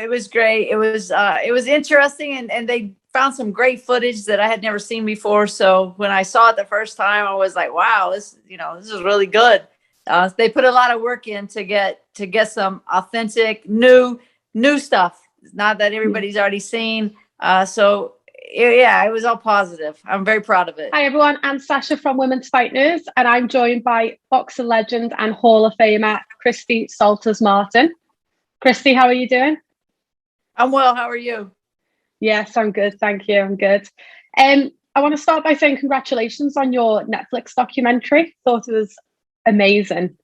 it was great. It was interesting, and they found some great footage that I had never seen before. So when I saw it the first time, I was like, wow, this is really good. They put a lot of work in to get some authentic new stuff, not that everybody's already seen. Yeah, it was all positive. I'm very proud of it. Hi everyone, I'm Sasha from Women's Fight News, and I'm joined by boxer legend and Hall of Famer Christy Martin. Christy, how are you doing? I'm well. How are you? Yes, I'm good. Thank you. I'm good. I want to start by saying congratulations on your Netflix documentary. Thought it was amazing.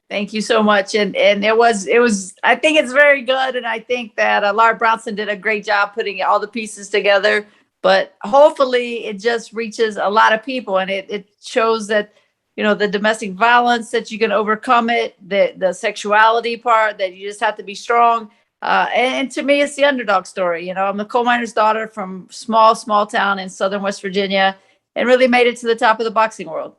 Thank you so much. And it was, I think it's very good. And I think that Laura Brownson did a great job putting all the pieces together, but hopefully it just reaches a lot of people, and it shows that, the domestic violence, that you can overcome it, the sexuality part, that you just have to be strong. And to me, it's the underdog story. I'm a coal miner's daughter from small town in Southern West Virginia, and really made it to the top of the boxing world.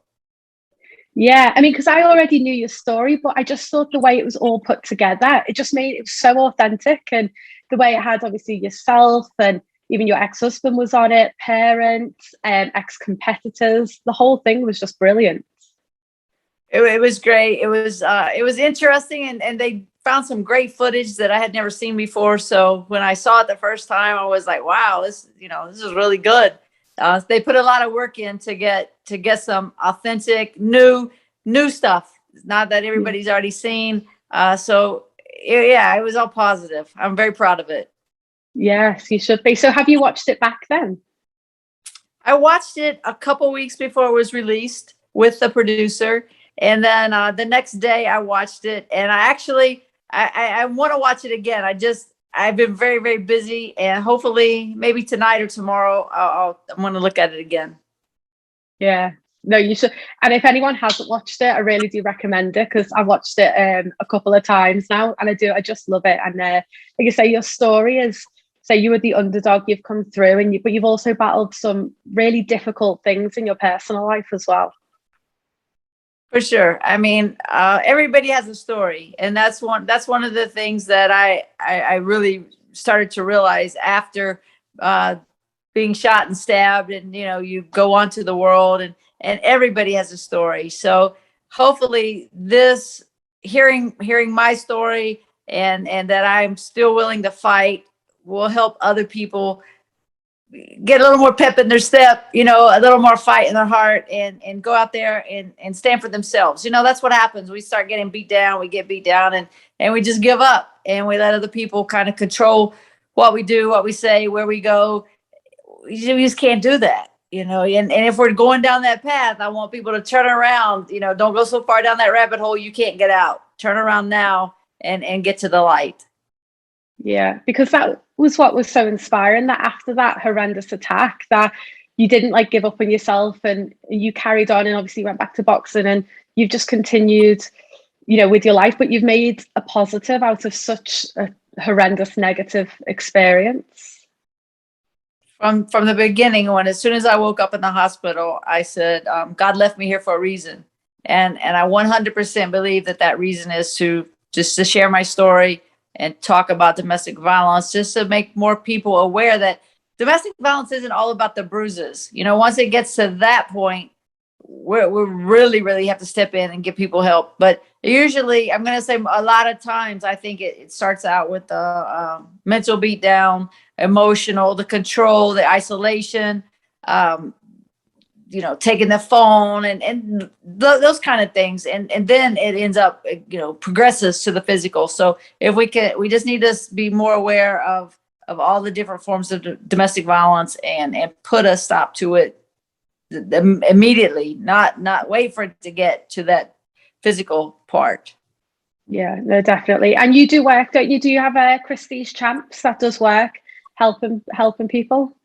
Yeah, I mean, because I already knew your story, but I just thought the way it was all put together, it just made it so authentic. And the way it had obviously yourself, and even your ex-husband was on it, parents, ex-competitors, the whole thing was just brilliant. It was great. It was interesting, and they found some great footage that I had never seen before. So when I saw it the first time, I was like, wow, this is really good. They put a lot of work in to get some authentic new stuff, not that everybody's already seen. Yeah, it was all positive. I'm very proud of it. Yes, you should be. So have you watched it back then? I watched it a couple weeks before it was released with the producer, and then the next day I watched it, and I want to watch it again. I've been very, very busy, and hopefully maybe tonight or tomorrow I'm going to look at it again. Yeah, no, you should. And if anyone hasn't watched it, I really do recommend it, because I've watched it a couple of times now, and I just love it. And like I say, your story is, say you were the underdog, you've come through, but you've also battled some really difficult things in your personal life as well. For sure. I mean, everybody has a story, and that's one of the things that I really started to realize after being shot and stabbed, and you go on to the world, and everybody has a story. So hopefully this hearing my story, and that I'm still willing to fight, will help other people get a little more pep in their step, a little more fight in their heart, and go out there and stand for themselves. That's what happens. We start getting beat down, we get beat down, and we just give up, and we let other people kind of control what we do, what we say, where we go. We just can't do that, and if we're going down that path, I want people to turn around. Don't go so far down that rabbit hole you can't get out. Turn around now and get to the light. Yeah, because that was what was so inspiring, that after that horrendous attack, that you didn't give up on yourself, and you carried on, and obviously went back to boxing, and you've just continued, with your life, but you've made a positive out of such a horrendous negative experience. From the beginning, as soon as I woke up in the hospital, I said, God left me here for a reason. And I 100% believe that reason is to share my story and talk about domestic violence, just to make more people aware that domestic violence isn't all about the bruises. Once it gets to that point, we really, really have to step in and give people help. But usually, I'm going to say a lot of times, I think it starts out with the mental beatdown, emotional, the control, the isolation, taking the phone, and those kind of things. And then it ends up, progresses to the physical. So if we just need to be more aware of all the different forms of domestic violence, and put a stop to it immediately, not wait for it to get to that physical part. Yeah, no, definitely. And you do work, don't you? Do you have a Christy's Champs that does work helping people?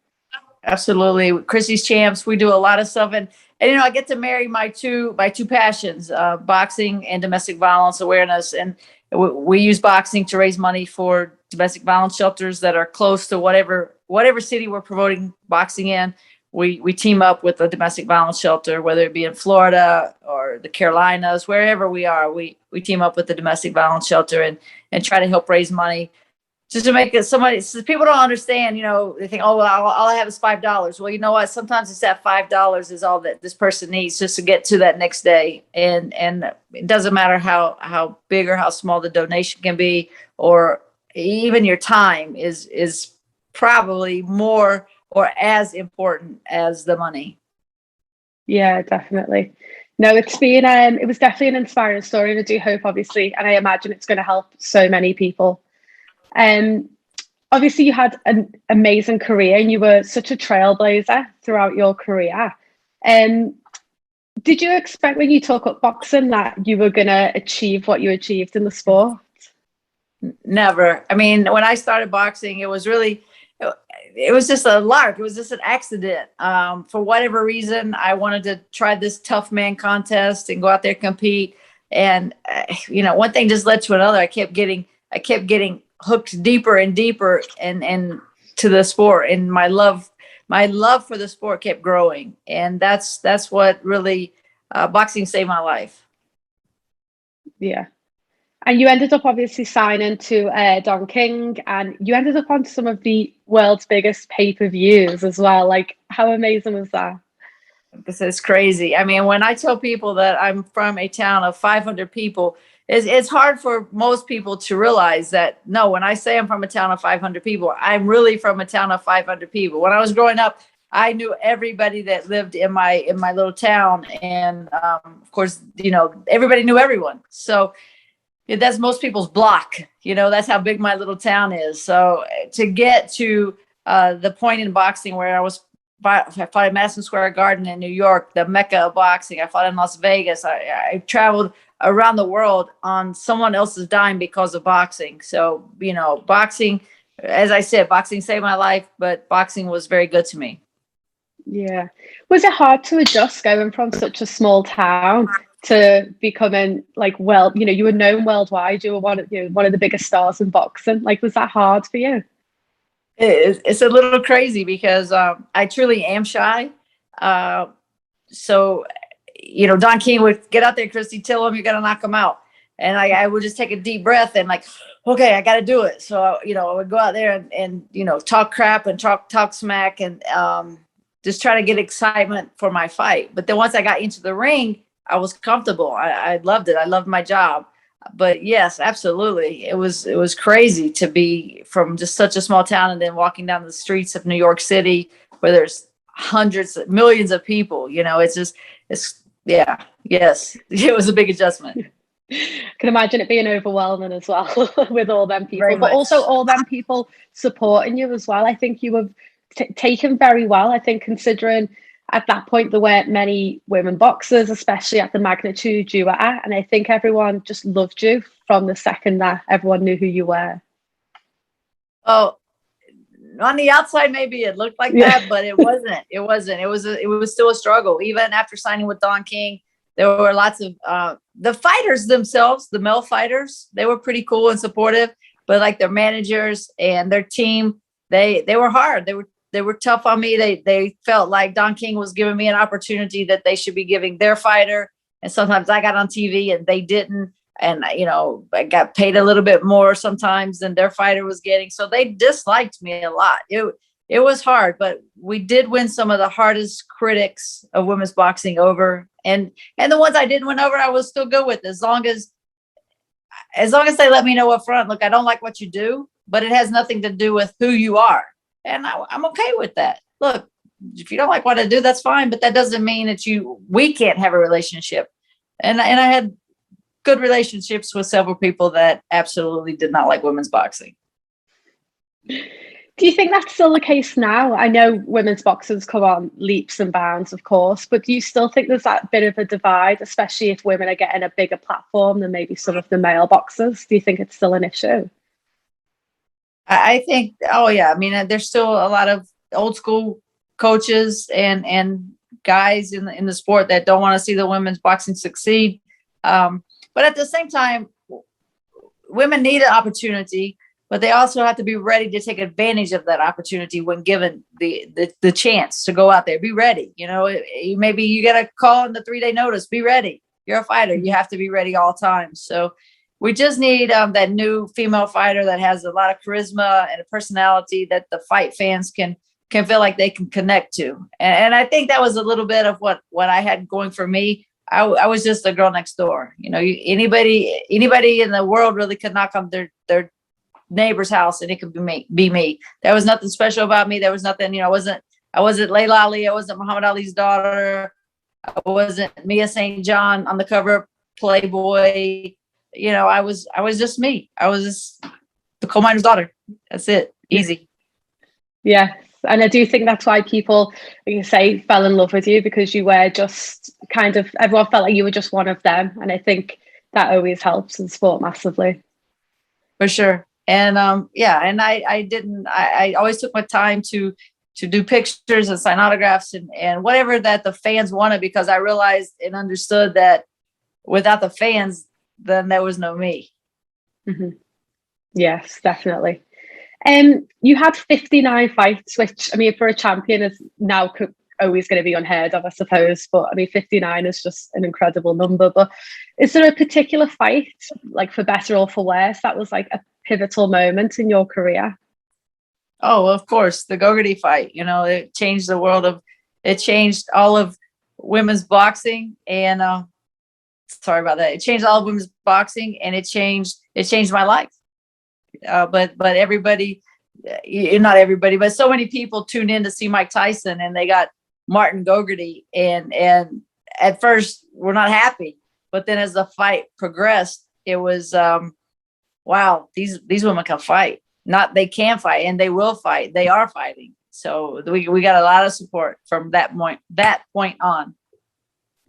Absolutely. Christy's Champs, we do a lot of stuff, and I get to marry my two passions, boxing and domestic violence awareness. And we use boxing to raise money for domestic violence shelters that are close to whatever city we're promoting boxing in. We team up with a domestic violence shelter, whether it be in Florida or the Carolinas, wherever we are, we team up with the domestic violence shelter and try to help raise money just to make it somebody, so people don't understand, they think, oh, well, all I have is $5. Well, you know what? Sometimes it's that $5 is all that this person needs just to get to that next day. And it doesn't matter how big or how small the donation can be, or even your time is probably more or as important as the money. Yeah, definitely. No, it's been it was definitely an inspiring story, and I do hope, obviously, and I imagine it's going to help so many people. Um, Obviously, you had an amazing career, and you were such a trailblazer throughout your career. Um, did you expect when you took up boxing that you were going to achieve what you achieved in the sport? Never. I mean, when I started boxing, it was just a lark. It was just an accident. For whatever reason, I wanted to try this tough man contest and go out there and compete. And one thing just led to another. I kept getting hooked deeper and deeper and to the sport, and my love for the sport kept growing. And that's what really boxing saved my life. Yeah. And you ended up obviously signing to Don King, and you ended up on some of the world's biggest pay-per-views as well. Like, how amazing was that? This is crazy. I mean, when I tell people that I'm from a town of 500 people, it's hard for most people to realize that. No, when I say I'm from a town of 500 people, I'm really from a town of 500 people. When I was growing up, I knew everybody that lived in my little town, and of course, everybody knew everyone. So that's most people's block. That's how big my little town is. So to get to the point in boxing where I fought at Madison Square Garden in New York, the mecca of boxing. I fought in Las Vegas. I traveled around the world on someone else's dime because of boxing. So, boxing, as I said, boxing saved my life, but boxing was very good to me. Yeah. Was it hard to adjust going from such a small town to becoming you were known worldwide, you were one of the biggest stars in boxing? Like, was that hard for you? It's a little crazy because I truly am shy. So, Don King would get out there, Christy, tell him you're going to knock him out. And I would just take a deep breath and okay, I got to do it. So, I would go out there and talk crap and talk smack and just try to get excitement for my fight. But then once I got into the ring, I was comfortable. I loved it. I loved my job. But yes, absolutely. It was crazy to be from just such a small town and then walking down the streets of New York City where there's millions of people. Yeah, yes, it was a big adjustment. I can imagine it being overwhelming as well with all them people, but also all them people supporting you as well. I think you were taken very well. I think considering at that point there weren't many women boxers, especially at the magnitude you were at, and I think everyone just loved you from the second that everyone knew who you were. Oh, on the outside maybe it looked like that, but it wasn't. It was still a struggle. Even after signing with Don King, there were lots of the fighters themselves, the male fighters, they were pretty cool and supportive, but like their managers and their team, they were hard. They were tough on me. They felt like Don King was giving me an opportunity that they should be giving their fighter. And sometimes I got on TV and they didn't. And, I got paid a little bit more sometimes than their fighter was getting. So they disliked me a lot. It was hard, but we did win some of the hardest critics of women's boxing over. And the ones I didn't win over, I was still good with, as long as they let me know up front, look, I don't like what you do, but it has nothing to do with who you are. And I'm okay with that. Look, if you don't like what I do, that's fine. But that doesn't mean that we can't have a relationship. And I had good relationships with several people that absolutely did not like women's boxing. Do you think that's still the case now? I know women's boxers come on leaps and bounds, of course, but do you still think there's that bit of a divide, especially if women are getting a bigger platform than maybe some of the male boxers? Do you think it's still an issue? I think, oh yeah, I mean, there's still a lot of old school coaches and guys in the sport that don't want to see the women's boxing succeed. But at the same time, women need an opportunity, but they also have to be ready to take advantage of that opportunity when given the chance to go out there. Be ready. Maybe you get a call on the 3-day notice. Be ready. You're a fighter. You have to be ready all the time. So we just need that new female fighter that has a lot of charisma and a personality that the fight fans can feel like they can connect to. And I think that was a little bit of what I had going for me. I was just a girl next door. You know, anybody in the world really could knock on their neighbor's house and it could be me. There was nothing special about me. There was nothing, you know, I wasn't Layla Ali. I wasn't Muhammad Ali's daughter. I wasn't Mia St. John on the cover of Playboy. You know, I was just me. I was just the coal miner's daughter. That's it. Easy. Yes. And I do think that's why people, like you say, fell in love with you, because you were just kind of, everyone felt like you were just one of them. And I think that always helps in sport massively. For sure. And and I always took my time to do pictures and sign autographs and whatever that the fans wanted, because I realized and understood that without the fans, then there was no me. Mm-hmm. Yes, definitely. You had 59 fights, which, I mean, for a champion is now always going to be unheard of, I suppose. But I mean, 59 is just an incredible number. But is there a particular fight, like for better or for worse, that was like a pivotal moment in your career? Oh, of course, the Gogarty fight. You know, it changed the world of. It changed all of women's boxing, and sorry about that. It changed all of women's boxing, and it changed my life. But everybody, not everybody, but so many people tuned in to see Mike Tyson, and they got Martin Gogarty, and at first we're not happy, but then as the fight progressed, it was wow, these women can fight. Not they can fight, and they will fight. They are fighting. So we got a lot of support from that point on.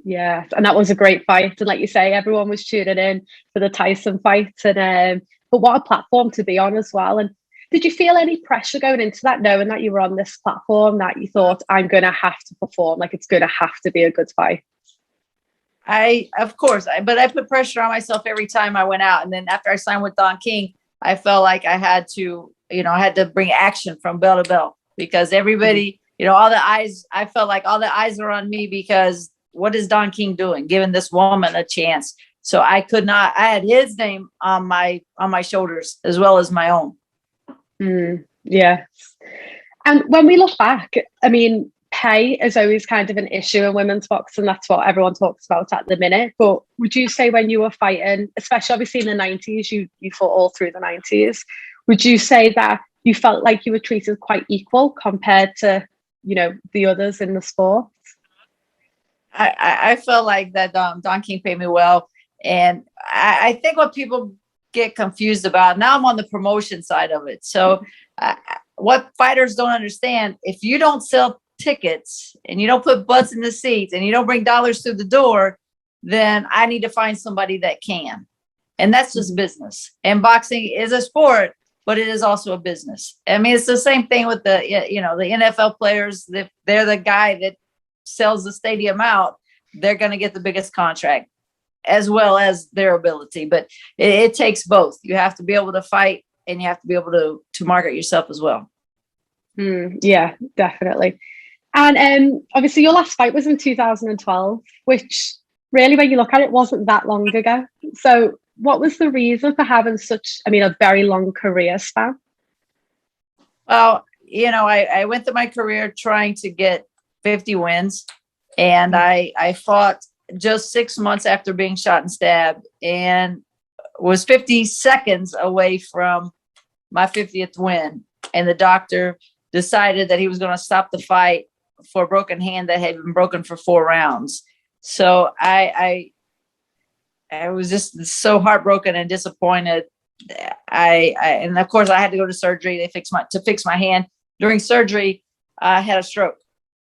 Yeah, and that was a great fight, and like you say, everyone was tuning in for the Tyson fight, and but what a platform to be on as well. And did you feel any pressure going into that, knowing that you were on this platform, that you thought, I'm going to have to perform, like it's going to have to be a good fight? Of course, but I put pressure on myself every time I went out. And then after I signed with Don King, I felt like I had to bring action from bell to bell, because everybody, I felt like all the eyes were on me, because what is Don King doing, giving this woman a chance? So I had his name on my shoulders as well as my own. Yeah. And when we look back, I mean, pay is always kind of an issue in women's boxing. That's what everyone talks about at the minute. But would you say when you were fighting, especially obviously in the 90s, you fought all through the 90s, would you say that you felt like you were treated quite equal compared to, the others in the sport? I felt like that Don King paid me well. And I think what people get confused about, now I'm on the promotion side of it. So what fighters don't understand, if you don't sell tickets and you don't put butts in the seats and you don't bring dollars through the door, then I need to find somebody that can. And that's just business. And boxing is a sport, but it is also a business. I mean, it's the same thing with the NFL players. If they're the guy that sells the stadium out, they're going to get the biggest contract, as well as their ability. But it takes both. You have to be able to fight, and you have to be able to market yourself as well. Yeah, definitely. And obviously your last fight was in 2012, which really, when you look at it, wasn't that long ago. So what was the reason for having a very long career span? Well, I went through my career trying to get 50 wins, and I fought just 6 months after being shot and stabbed, and was 50 seconds away from my 50th win. And the doctor decided that he was going to stop the fight for a broken hand that had been broken for 4 rounds. So I was just so heartbroken and disappointed. And of course I had to go to surgery. They fix my hand. During surgery, I had a stroke,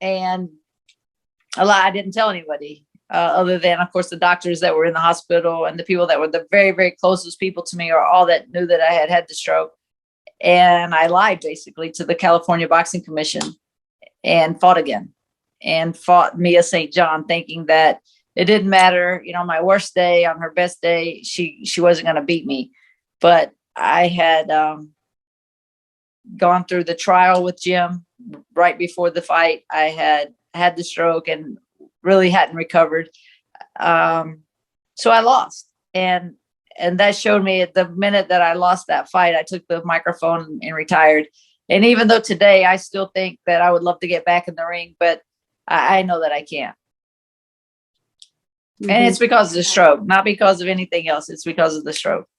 and I didn't tell anybody. Other than, of course, the doctors that were in the hospital and the people that were the very, very closest people to me, are all that knew that I had the stroke. And I lied basically to the California Boxing Commission and fought again, and fought Mia St. John, thinking that it didn't matter. My worst day, on her best day, she wasn't going to beat me. But I had gone through the trial with Jim right before the fight. I had the stroke and really hadn't recovered. So I lost. And and that showed me at the minute that I lost that fight, I took the microphone and retired. And even though today I still think that I would love to get back in the ring, but I know that I can't. Mm-hmm. And it's because of the stroke, not because of anything else. It's because of the stroke.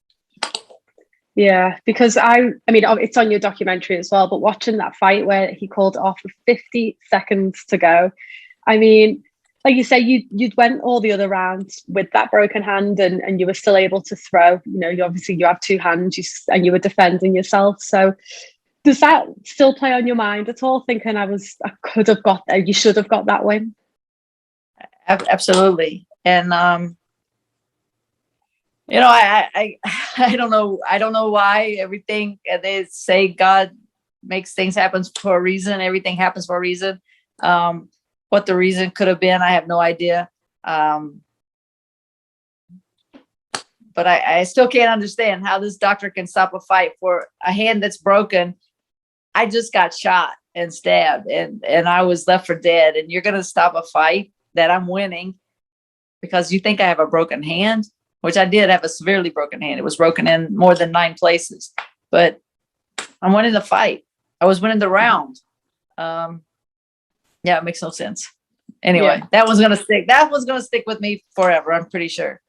Yeah, because I mean, it's on your documentary as well, but watching that fight where he called it off with 50 seconds to go, I mean, like you say, you'd went all the other rounds with that broken hand, and you were still able to throw. You know, you have two hands, and you were defending yourself. So does that still play on your mind at all? Thinking I could have got there, you should have got that win. Absolutely. And you know, I don't know. I don't know why everything, they say God makes things happen for a reason. Everything happens for a reason. What the reason could have been, I have no idea. But I still can't understand how this doctor can stop a fight for a hand that's broken. I just got shot and stabbed, and I was left for dead. And you're going to stop a fight that I'm winning because you think I have a broken hand, which I did have a severely broken hand. It was broken in more than 9 places, but I'm winning the fight. I was winning the round. Yeah, it makes no sense. Anyway, That was going to stick. That was going to stick with me forever. I'm pretty sure.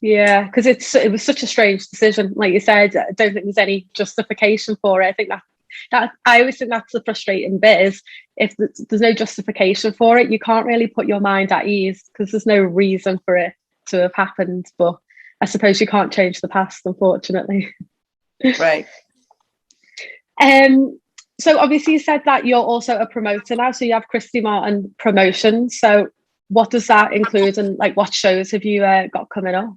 Yeah, because it was such a strange decision. Like you said, I don't think there's any justification for it. I think that I always think that's the frustrating bit, is if there's no justification for it, you can't really put your mind at ease because there's no reason for it to have happened. But I suppose you can't change the past, unfortunately. Right. So obviously you said that you're also a promoter now, so you have Christy Martin Promotions. So what does that include, and like what shows have you got coming up?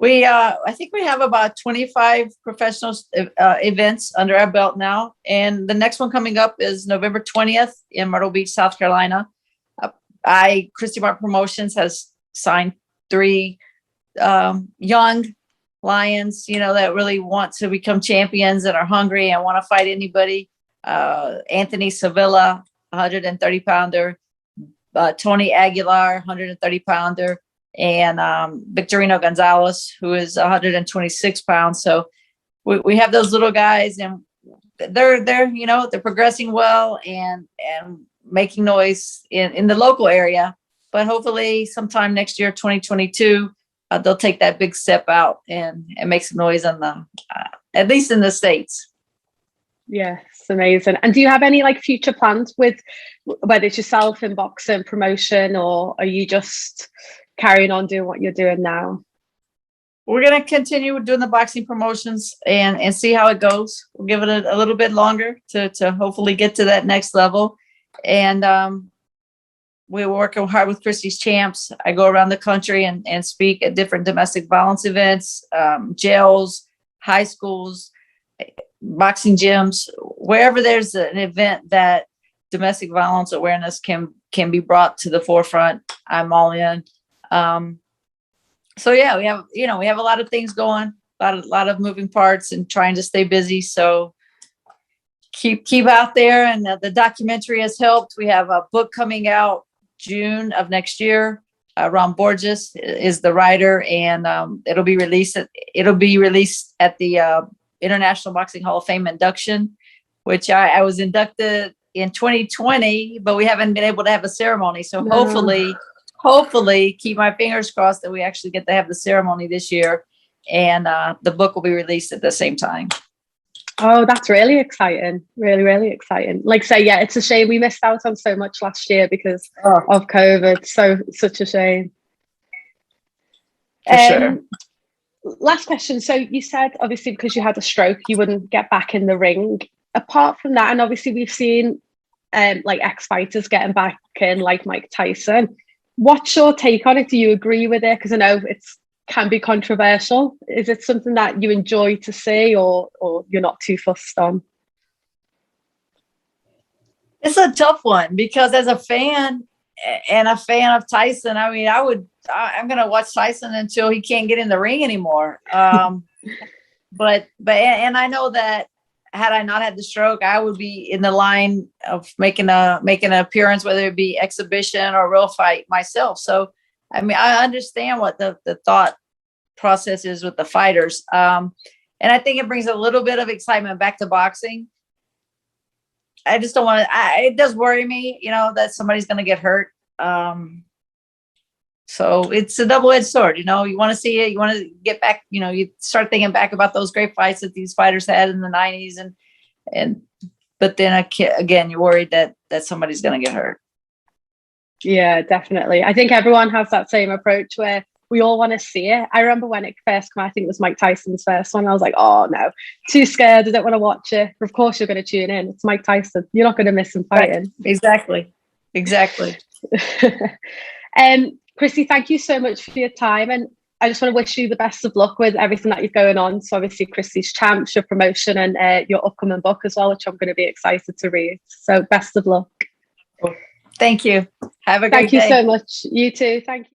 I think we have about 25 professional events under our belt now. And the next one coming up is November 20th in Myrtle Beach, South Carolina. Christy Martin Promotions has signed 3 young lions, you know, that really want to become champions and are hungry and want to fight anybody. Anthony Sevilla, 130 pounder, Tony Aguilar, 130 pounder, and Victorino Gonzalez, who is 126 pounds. So we have those little guys, and they're you know, they're progressing well and making noise in the local area. But hopefully sometime next year, 2022, they'll take that big step out and make some noise on the at least in the States. Yes, amazing. And do you have any like future plans with whether it's yourself in boxing promotion, or are you just carrying on doing what you're doing now? We're going to continue doing the boxing promotions and see how it goes. We'll give it a little bit longer to hopefully get to that next level. And we're working hard with Christy's Champs. I go around the country and speak at different domestic violence events, jails, high schools, boxing gyms, wherever there's an event that domestic violence awareness can be brought to the forefront, I'm all in. So yeah, we have a lot of things going, a lot of moving parts, and trying to stay busy. So keep out there, and the documentary has helped. We have a book coming out June of next year. Ron Borges is the writer, and it'll be released at the International Boxing Hall of Fame induction, which I was inducted in 2020, but we haven't been able to have a ceremony. So hopefully keep my fingers crossed that we actually get to have the ceremony this year, and the book will be released at the same time. Oh, that's really exciting. Really, really exciting. Like say, yeah, it's a shame we missed out on so much last year because of COVID. So such a shame. For sure. Last question. So you said obviously because you had a stroke, you wouldn't get back in the ring. Apart from that, and obviously we've seen like ex-fighters getting back in, like Mike Tyson. What's your take on it? Do you agree with it? Because I know it's can be controversial. Is it something that you enjoy to see, or you're not too fussed on? It's a tough one because as a fan and a fan of Tyson, I mean, I'm going to watch Tyson until he can't get in the ring anymore. But I know that had I not had the stroke, I would be in the line of making an appearance, whether it be exhibition or real fight myself. So, I mean, I understand what the thought process is with the fighters. And I think it brings a little bit of excitement back to boxing. I just don't want to, it does worry me, that somebody's going to get hurt. So it's a double-edged sword, you want to see it. You want to get back, you start thinking back about those great fights that these fighters had in the 90s. But then again, you're worried that somebody's going to get hurt. Yeah, definitely. I think everyone has that same approach where we all want to see it. I remember when it first came out, I think it was Mike Tyson's first one. I was like, oh no, too scared. I don't want to watch it. Of course you're going to tune in. It's Mike Tyson. You're not going to miss him fighting. Right. Exactly. Christy, thank you so much for your time. And I just want to wish you the best of luck with everything that you've going on. So obviously Christy's Champs, your promotion, and your upcoming book as well, which I'm going to be excited to read. So best of luck. Thank you. Have a great day. Thank you so much. You too. Thank you.